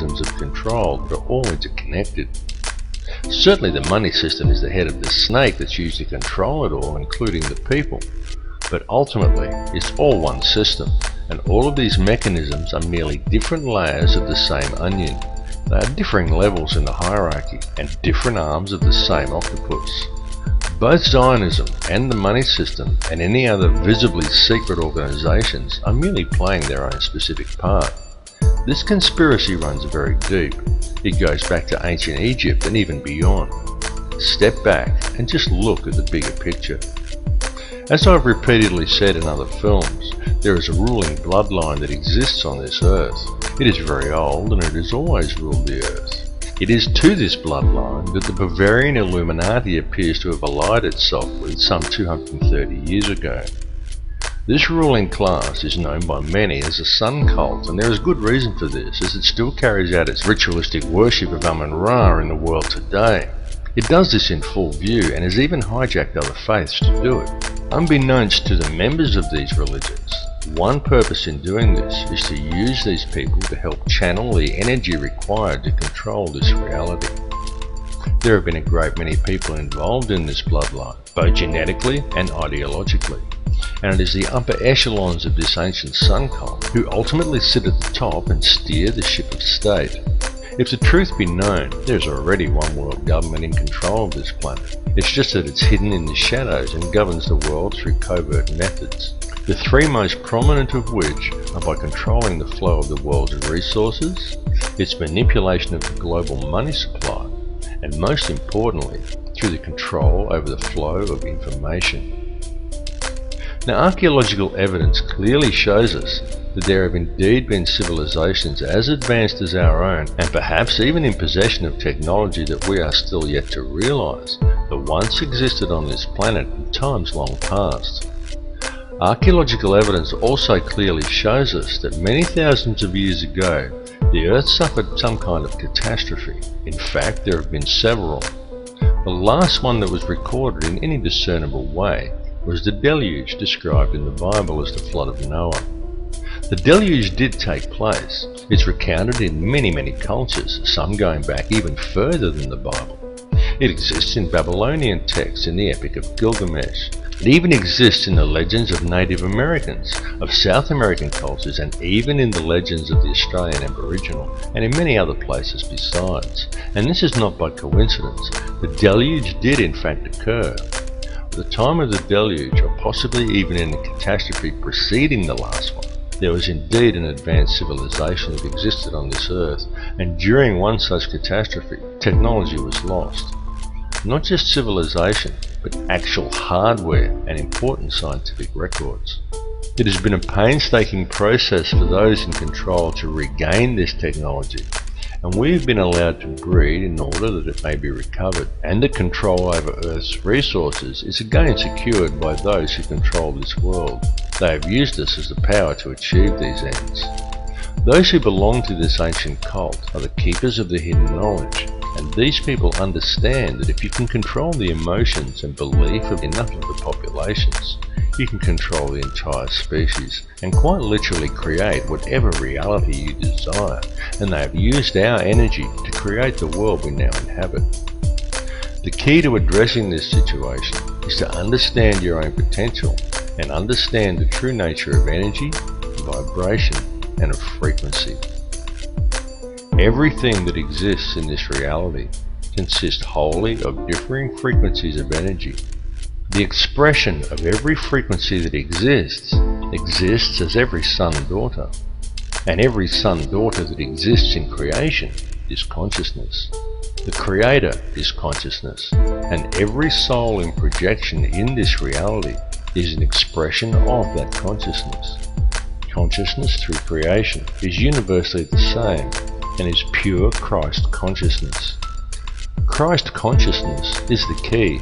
mechanisms of control that are all interconnected. Certainly the money system is the head of the snake that's used to control it all, including the people. But ultimately, it's all one system, and all of these mechanisms are merely different layers of the same onion. They are differing levels in the hierarchy, and different arms of the same octopus. Both Zionism and the money system and any other visibly secret organizations are merely playing their own specific part. This conspiracy runs very deep. It goes back to ancient Egypt and even beyond. Step back and just look at the bigger picture. As I've repeatedly said in other films, there is a ruling bloodline that exists on this earth. It is very old and it has always ruled the earth. It is to this bloodline that the Bavarian Illuminati appears to have allied itself with some 230 years ago. This ruling class is known by many as a sun cult, and there is good reason for this, as it still carries out its ritualistic worship of Amun-Ra in the world today. It does this in full view and has even hijacked other faiths to do it. Unbeknownst to the members of these religions, one purpose in doing this is to use these people to help channel the energy required to control this reality. There have been a great many people involved in this bloodline, both genetically and ideologically, and it is the upper echelons of this ancient sun cult who ultimately sit at the top and steer the ship of state. If the truth be known, there's already one world government in control of this planet. It's just that it's hidden in the shadows and governs the world through covert methods. The three most prominent of which are by controlling the flow of the world's resources, its manipulation of the global money supply, and most importantly, through the control over the flow of information. Now, archaeological evidence clearly shows us that there have indeed been civilizations as advanced as our own, and perhaps even in possession of technology that we are still yet to realize, that once existed on this planet in times long past. Archaeological evidence also clearly shows us that many thousands of years ago, the Earth suffered some kind of catastrophe. In fact, there have been several. The last one that was recorded in any discernible way was the deluge described in the Bible as the flood of Noah. The deluge did take place. It's recounted in many cultures, some going back even further than the Bible. It exists in Babylonian texts in the Epic of Gilgamesh. It even exists in the legends of Native Americans, of South American cultures, and even in the legends of the Australian Aboriginal, and in many other places besides. And this is not by coincidence. The deluge did in fact occur. At the time of the deluge, or possibly even in the catastrophe preceding the last one, there was indeed an advanced civilization that existed on this earth, and during one such catastrophe, technology was lost. Not just civilization, but actual hardware and important scientific records. It has been a painstaking process for those in control to regain this technology, and we have been allowed to breed in order that it may be recovered, and the control over Earth's resources is again secured by those who control this world. They have used us as the power to achieve these ends. Those who belong to this ancient cult are the keepers of the hidden knowledge, and these people understand that if you can control the emotions and belief of enough of the populations, you can control the entire species and quite literally create whatever reality you desire, and they have used our energy to create the world we now inhabit. The key to addressing this situation is to understand your own potential and understand the true nature of energy, vibration, and of frequency. Everything that exists in this reality consists wholly of differing frequencies of energy. The expression of every frequency that exists as every son-daughter, and every son-daughter that exists in creation is consciousness. The Creator is consciousness, and every soul in projection in this reality is an expression of that consciousness. Consciousness through creation is universally the same, and is pure Christ consciousness. Christ consciousness is the key.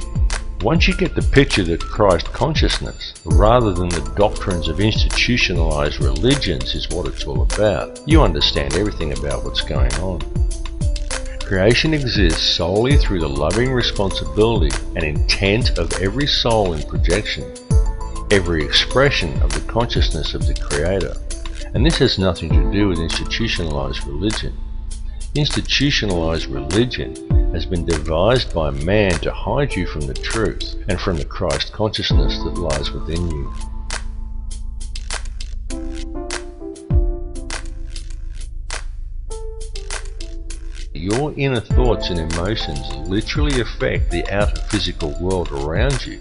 Once you get the picture that Christ consciousness, rather than the doctrines of institutionalized religions, is what it's all about, you understand everything about what's going on. Creation exists solely through the loving responsibility and intent of every soul in projection, every expression of the consciousness of the Creator. And this has nothing to do with institutionalized religion. Institutionalized religion has been devised by man to hide you from the truth and from the Christ consciousness that lies within you. Your inner thoughts and emotions literally affect the outer physical world around you.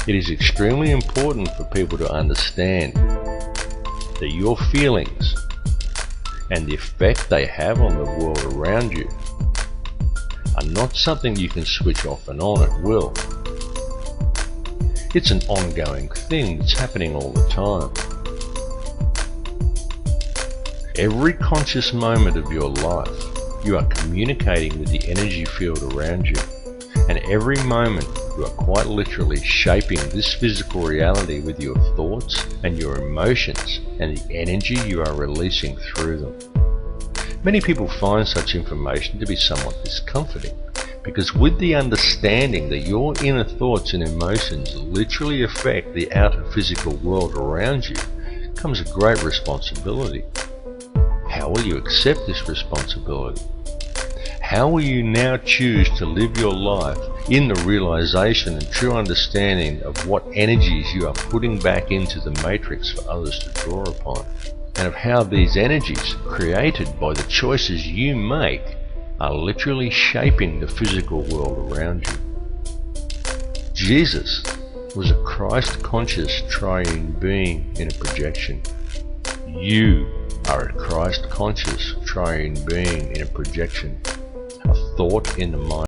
It is extremely important for people to understand that your feelings and the effect they have on the world around you are not something you can switch off and on at will. It's an ongoing thing that's happening all the time. Every conscious moment of your life, you are communicating with the energy field around you, and every moment you are quite literally shaping this physical reality with your thoughts and your emotions and the energy you are releasing through them. Many people find such information to be somewhat discomforting, because with the understanding that your inner thoughts and emotions literally affect the outer physical world around you comes a great responsibility. How will you accept this responsibility? How will you now choose to live your life in the realization and true understanding of what energies you are putting back into the matrix for others to draw upon, and of how these energies, created by the choices you make, are literally shaping the physical world around you? Jesus was a Christ-conscious triune being in a projection. You are a Christ-conscious triune being in a projection, a thought in the mind.